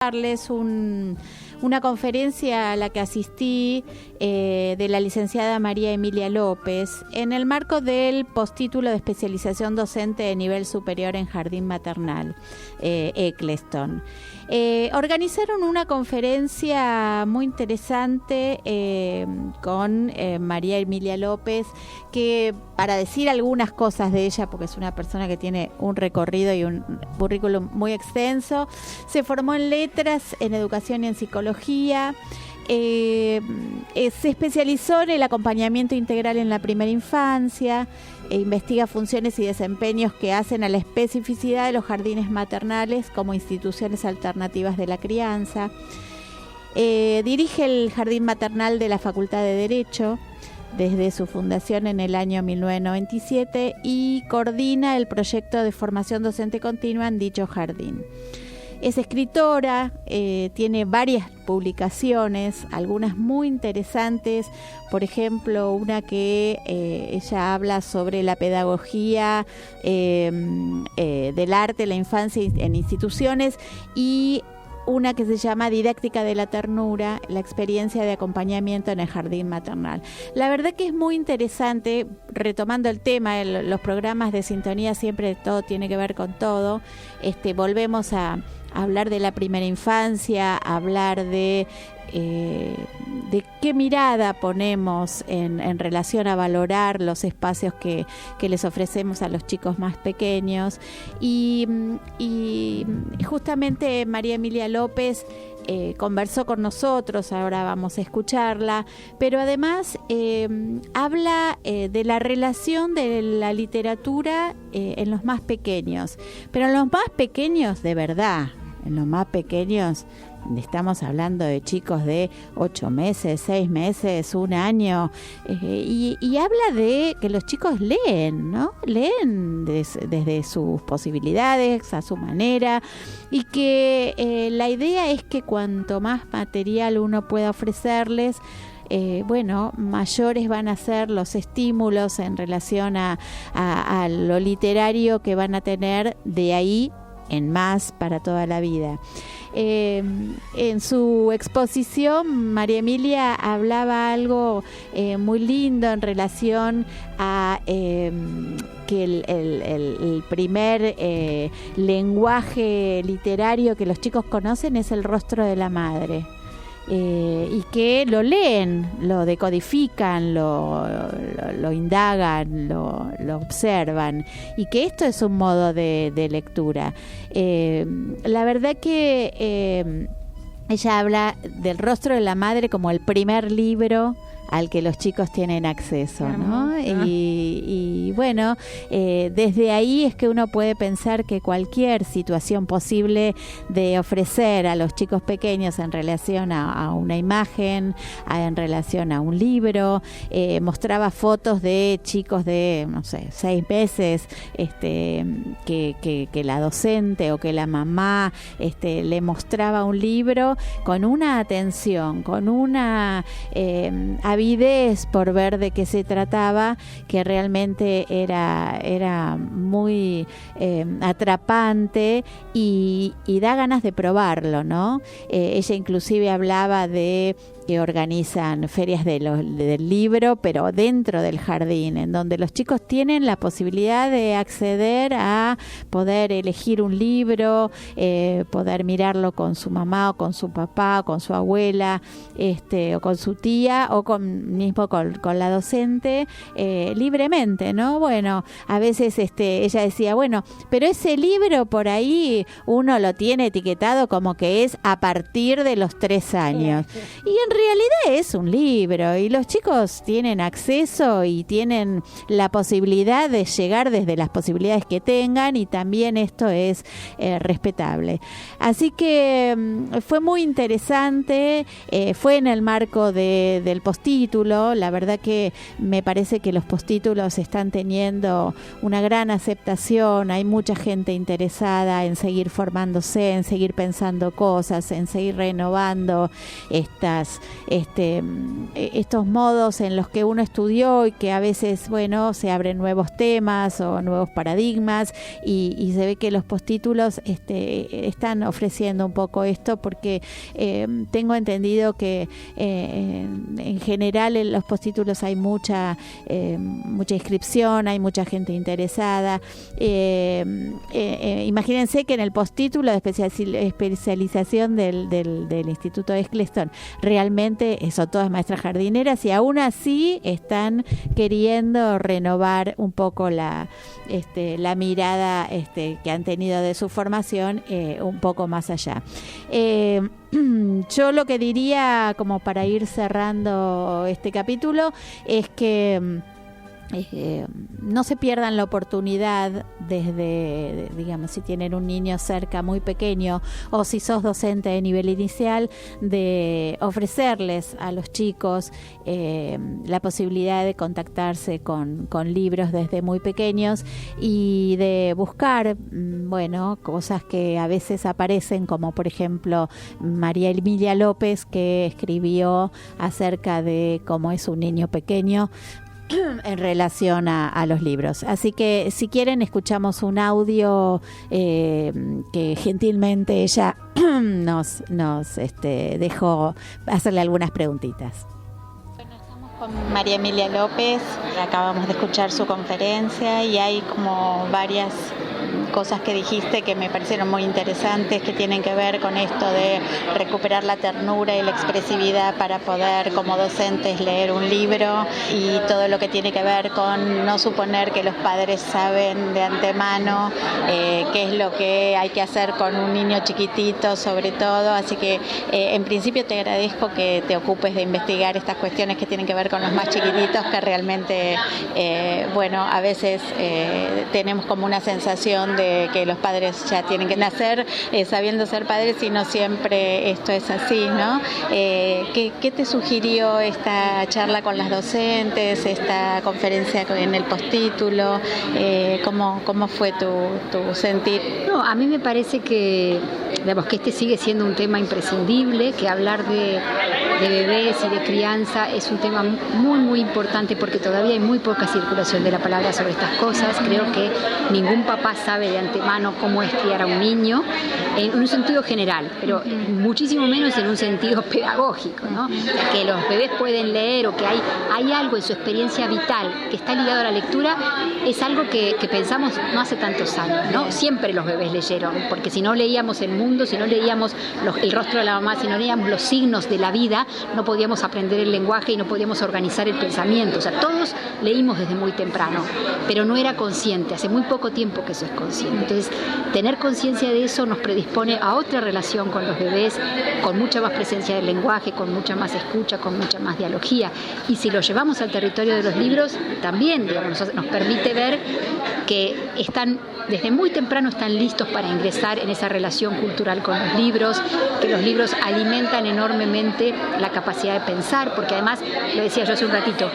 darles una conferencia a la que asistí de la licenciada María Emilia López en el marco del postítulo de especialización docente de nivel superior en jardín maternal, Eccleston. Organizaron una conferencia muy interesante con María Emilia López, que para decir algunas cosas de ella, porque es una persona que tiene un recorrido y un currículum muy extenso, se formó en letras, en educación y en psicología. Se especializó en el acompañamiento integral en la primera infancia, investiga funciones y desempeños que hacen a la especificidad de los jardines maternales como instituciones alternativas de la crianza. Dirige el jardín maternal de la Facultad de Derecho desde su fundación en el año 1997 y coordina el proyecto de formación docente continua en dicho jardín. Es escritora, tiene varias publicaciones, algunas muy interesantes, por ejemplo, una que ella habla sobre la pedagogía del arte, la infancia en instituciones, y una que se llama Didáctica de la Ternura, la experiencia de acompañamiento en el jardín maternal. La verdad que es muy interesante, retomando el tema, los programas de sintonía siempre todo tiene que ver con todo. Volvemos a hablar de la primera infancia, hablar de qué mirada ponemos en relación a valorar los espacios que les ofrecemos a los chicos más pequeños. Y justamente María Emilia López conversó con nosotros, ahora vamos a escucharla, pero además habla de la relación de la literatura en los más pequeños, pero en los más pequeños de verdad, en los más pequeños estamos hablando de chicos de 8 meses, 6 meses, 1 año, y habla de que los chicos leen, ¿no? Leen desde sus posibilidades, a su manera, y que la idea es que cuanto más material uno pueda ofrecerles, mayores van a ser los estímulos en relación a lo literario que van a tener de ahí en más para toda la vida. En su exposición, María Emilia hablaba algo muy lindo en relación a que el primer lenguaje literario que los chicos conocen es el rostro de la madre. Y que lo leen, lo decodifican, lo indagan, lo observan, y que esto es un modo de lectura. La verdad que ella habla del rostro de la madre como el primer libro al que los chicos tienen acceso, ¿no? Y bueno, desde ahí es que uno puede pensar que cualquier situación posible de ofrecer a los chicos pequeños en relación a una imagen, en relación a un libro, mostraba fotos de chicos de, 6 meses, que la docente o que la mamá le mostraba un libro con una atención, con una avidez por ver de qué se trataba, que realmente era muy atrapante y da ganas de probarlo, ¿no? Ella inclusive hablaba de que organizan ferias del libro, pero dentro del jardín, en donde los chicos tienen la posibilidad de acceder a poder elegir un libro, poder mirarlo con su mamá o con su papá o con su abuela, o con su tía o mismo con la docente, libremente, ¿no? Bueno, a veces ella decía, pero ese libro por ahí uno lo tiene etiquetado como que es a partir de los 3 años. Y en realidad es un libro y los chicos tienen acceso y tienen la posibilidad de llegar desde las posibilidades que tengan, y también esto es respetable. Así que fue muy interesante, fue en el marco del postítulo postítulo. La verdad que me parece que los postítulos están teniendo una gran aceptación, hay mucha gente interesada en seguir formándose, en seguir pensando cosas, en seguir renovando estos modos en los que uno estudió y que a veces, bueno, se abren nuevos temas o nuevos paradigmas y se ve que los postítulos están ofreciendo un poco esto porque tengo entendido que en general en los postítulos hay mucha inscripción, hay mucha gente interesada. Imagínense que en el postítulo de especialización del Instituto Eccleston realmente son todas maestras jardineras y aún así están queriendo renovar un poco la mirada que han tenido de su formación un poco más allá. Yo lo que diría, como para ir cerrando este capítulo, es que no se pierdan la oportunidad desde, digamos, si tienen un niño cerca muy pequeño o si sos docente de nivel inicial, de ofrecerles a los chicos la posibilidad de contactarse con libros desde muy pequeños y de buscar, bueno, cosas que a veces aparecen, como por ejemplo María Emilia López, que escribió acerca de cómo es un niño pequeño en relación a los libros. Así que si quieren escuchamos un audio que gentilmente ella nos dejó hacerle algunas preguntitas. Bueno, estamos con María Emilia López, acabamos de escuchar su conferencia y hay como varias cosas que dijiste que me parecieron muy interesantes, que tienen que ver con esto de recuperar la ternura y la expresividad para poder como docentes leer un libro y todo lo que tiene que ver con no suponer que los padres saben de antemano qué es lo que hay que hacer con un niño chiquitito sobre todo, así que en principio te agradezco que te ocupes de investigar estas cuestiones que tienen que ver con los más chiquititos, que realmente a veces tenemos como una sensación de que los padres ya tienen que nacer sabiendo ser padres y no siempre esto es así, ¿no? ¿Qué te sugirió esta charla con las docentes, esta conferencia en el postítulo? ¿Cómo fue tu sentir? No, a mí me parece que, digamos, que este sigue siendo un tema imprescindible, que hablar de bebés y de crianza es un tema muy, muy importante porque todavía hay muy poca circulación de la palabra sobre estas cosas. Creo que ningún papá sabe de antemano cómo es criar a un niño en un sentido general, pero muchísimo menos en un sentido pedagógico, ¿no? O sea, que los bebés pueden leer o que hay algo en su experiencia vital que está ligado a la lectura es algo que pensamos no hace tantos años, ¿no? Siempre los bebés leyeron, porque si no leíamos el mundo, si no leíamos el rostro de la mamá, si no leíamos los signos de la vida, no podíamos aprender el lenguaje y no podíamos organizar el pensamiento. O sea, todos leímos desde muy temprano, pero no era consciente, hace muy poco tiempo que eso es consciente. Entonces, tener conciencia de eso nos predispone a otra relación con los bebés, con mucha más presencia del lenguaje, con mucha más escucha, con mucha más dialogía. Y si lo llevamos al territorio de los libros, también, digamos, nos permite ver que desde muy temprano están listos para ingresar en esa relación cultural con los libros, que los libros alimentan enormemente la capacidad de pensar, porque además, lo decía yo hace un ratito,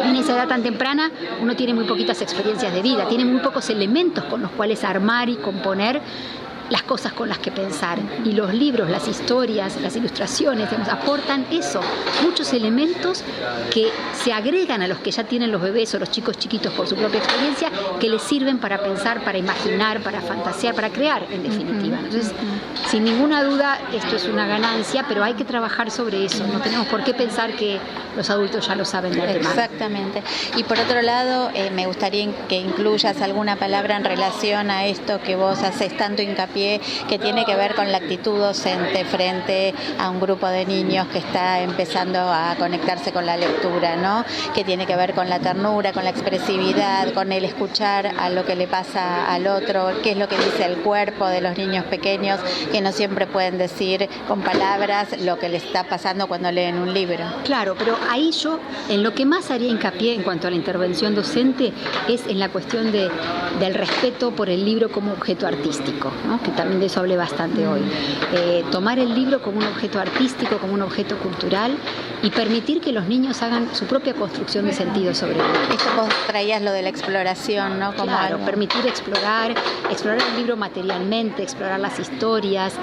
en esa edad tan temprana uno tiene muy poquitas experiencias de vida, tiene muy pocos elementos con los cuales armar y componer las cosas con las que pensar. Y los libros, las historias, las ilustraciones, digamos, aportan eso, muchos elementos que se agregan a los que ya tienen los bebés o los chicos chiquitos por su propia experiencia, que les sirven para pensar, para imaginar, para fantasear, para crear, en definitiva. Entonces, sin ninguna duda, esto es una ganancia, pero hay que trabajar sobre eso. No tenemos por qué pensar que los adultos ya lo saben de antemano. Exactamente. Y por otro lado, me gustaría que incluyas alguna palabra en relación a esto que vos haces tanto hincapié, que tiene que ver con la actitud docente frente a un grupo de niños que está empezando a conectarse con la lectura, ¿no? Que tiene que ver con la ternura, con la expresividad, con el escuchar a lo que le pasa al otro, qué es lo que dice el cuerpo de los niños pequeños, que no siempre pueden decir con palabras lo que les está pasando cuando leen un libro. Claro, pero ahí yo en lo que más haría hincapié en cuanto a la intervención docente es en la cuestión del respeto por el libro como objeto artístico, ¿no? Que también de eso hablé bastante hoy. Tomar el libro como un objeto artístico, como un objeto cultural y permitir que los niños hagan su propia construcción de sentido sobre el libro. Esto vos traías lo de la exploración, ¿no? Como claro, algo. Permitir explorar el libro materialmente, explorar las historias,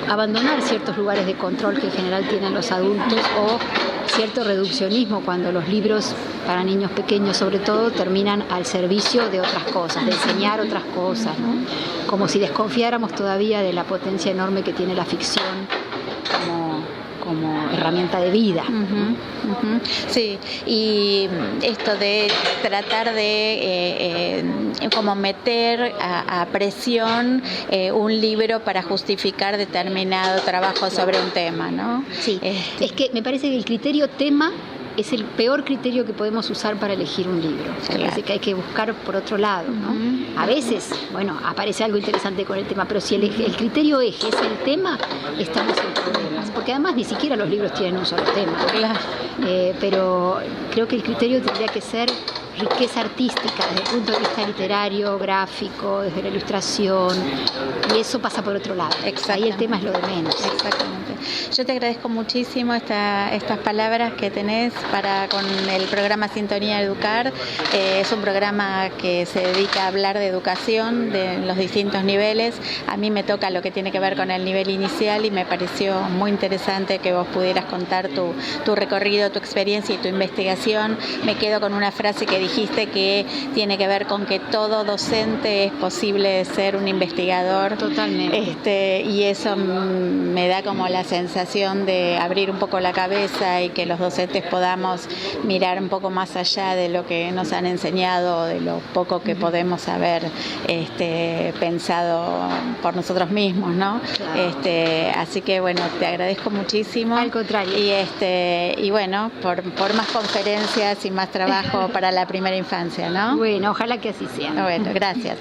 abandonar ciertos lugares de control que en general tienen los adultos o cierto reduccionismo cuando los libros para niños pequeños sobre todo terminan al servicio de otras cosas, de enseñar otras cosas, ¿no? Como si desconfiáramos todavía de la potencia enorme que tiene la ficción como herramienta de vida. Sí, y esto de tratar de como meter a presión un libro para justificar determinado trabajo sobre un tema, ¿no? Sí, es que me parece que el criterio tema es el peor criterio que podemos usar para elegir un libro. Me parece que hay que buscar por otro lado, ¿no? A veces, bueno, aparece algo interesante con el tema, pero si el criterio eje es el tema, estamos en problemas. Porque además ni siquiera los libros tienen un solo tema. Claro. Pero creo que el criterio tendría que ser riqueza artística desde el punto de vista literario, gráfico, desde la ilustración, y eso pasa por otro lado. Ahí el tema es lo de menos. Exactamente. Yo te agradezco muchísimo estas palabras que tenés con el programa Sintonía Educar. Es un programa que se dedica a hablar de educación de los distintos niveles. A mí me toca lo que tiene que ver con el nivel inicial y me pareció muy interesante que vos pudieras contar tu recorrido, tu experiencia y tu investigación. Me quedo con una frase que dijiste que tiene que ver con que todo docente es posible ser un investigador. Totalmente. Y eso me da como la sensación de abrir un poco la cabeza y que los docentes podamos mirar un poco más allá de lo que nos han enseñado, de lo poco que podemos haber pensado por nosotros mismos, ¿no? Claro. Así que bueno, te agradezco muchísimo. Al contrario. Y bueno, por más conferencias y más trabajo para la primera infancia, ¿no? Bueno, ojalá que así sea. Bueno, gracias.